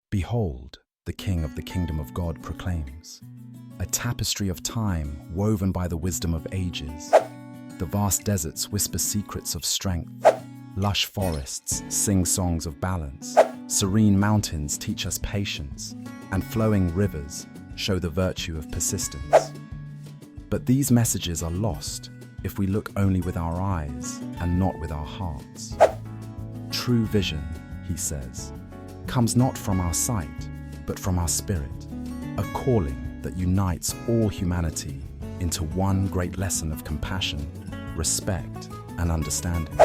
Behold, the King of the Kingdom of God proclaims, a tapestry of time woven by the wisdom of ages. The vast deserts whisper secrets of strength. Lush forests sing songs of balance. Serene mountains teach us patience, and flowing rivers show the virtue of persistence. But these messages are lost if we look only with our eyes and not with our hearts. True vision, he says, comes not from our sight, but from our spirit, a calling that unites all humanity into one great lesson of compassion, respect, and understanding.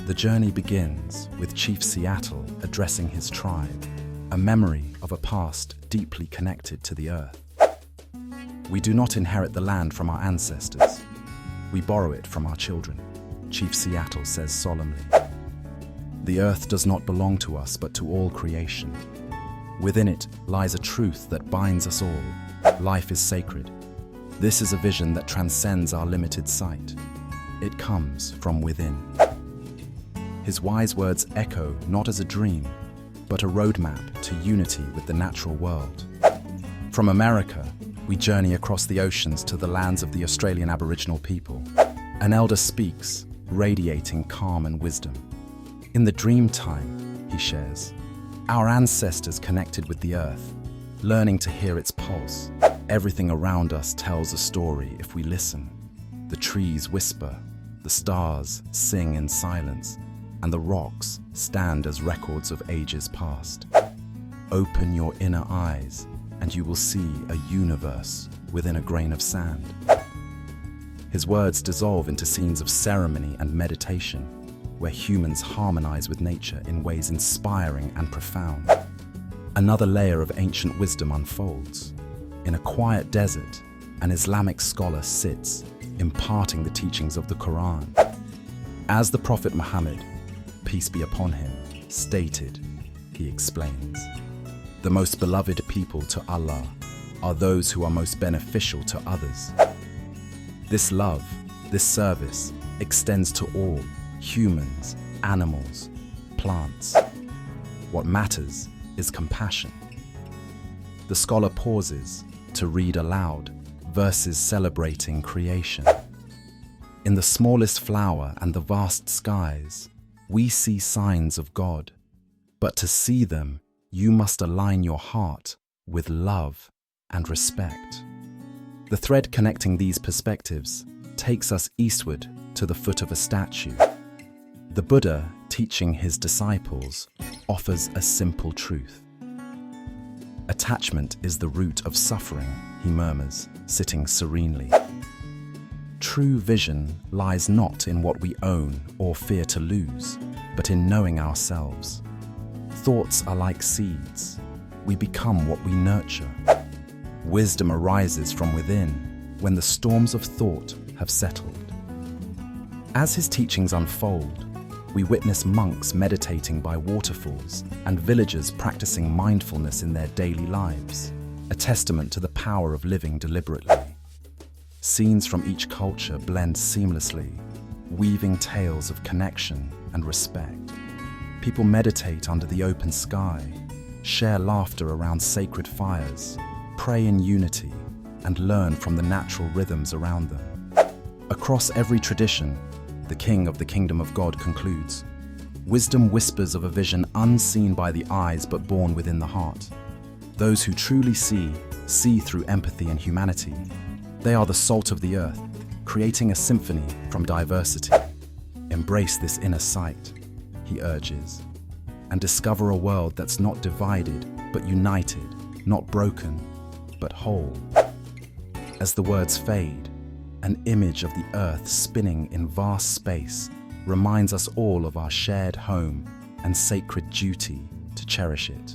The journey begins with Chief Seattle addressing his tribe, a memory of a past deeply connected to the earth. We do not inherit the land from our ancestors. We borrow it from our children, Chief Seattle says solemnly. The earth does not belong to us, but to all creation. Within it lies a truth that binds us all. Life is sacred. This is a vision that transcends our limited sight. It comes from within. His wise words echo not as a dream, but a roadmap to unity with the natural world. From America, we journey across the oceans to the lands of the Australian Aboriginal people. An elder speaks, radiating calm and wisdom. In the dream time, he shares, our ancestors connected with the earth, learning to hear its pulse. Everything around us tells a story if we listen. The trees whisper, the stars sing in silence, and the rocks stand as records of ages past. Open your inner eyes, and you will see a universe within a grain of sand. His words dissolve into scenes of ceremony and meditation, where humans harmonize with nature in ways inspiring and profound. Another layer of ancient wisdom unfolds. In a quiet desert, an Islamic scholar sits, imparting the teachings of the Quran. As the Prophet Muhammad, peace be upon him, stated, he explains, the most beloved people to Allah are those who are most beneficial to others. This love, this service, extends to all, humans, animals, plants. What matters is compassion. The scholar pauses to read aloud verses celebrating creation. In the smallest flower and the vast skies, we see signs of God, but to see them, you must align your heart with love and respect. The thread connecting these perspectives takes us eastward to the foot of a statue. The Buddha, teaching his disciples, offers a simple truth. Attachment is the root of suffering, he murmurs, sitting serenely. True vision lies not in what we own or fear to lose, but in knowing ourselves. Thoughts are like seeds. We become what we nurture. Wisdom arises from within when the storms of thought have settled. As his teachings unfold, we witness monks meditating by waterfalls and villagers practicing mindfulness in their daily lives, a testament to the power of living deliberately. Scenes from each culture blend seamlessly, weaving tales of connection and respect. People meditate under the open sky, share laughter around sacred fires, pray in unity, and learn from the natural rhythms around them. Across every tradition, the King of the Kingdom of God concludes, wisdom whispers of a vision unseen by the eyes but born within the heart. Those who truly see through empathy and humanity. They are the salt of the earth, creating a symphony from diversity. Embrace this inner sight, he urges, and discover a world that's not divided but united, not broken but whole. As the words fade, an image of the earth spinning in vast space reminds us all of our shared home and sacred duty to cherish it.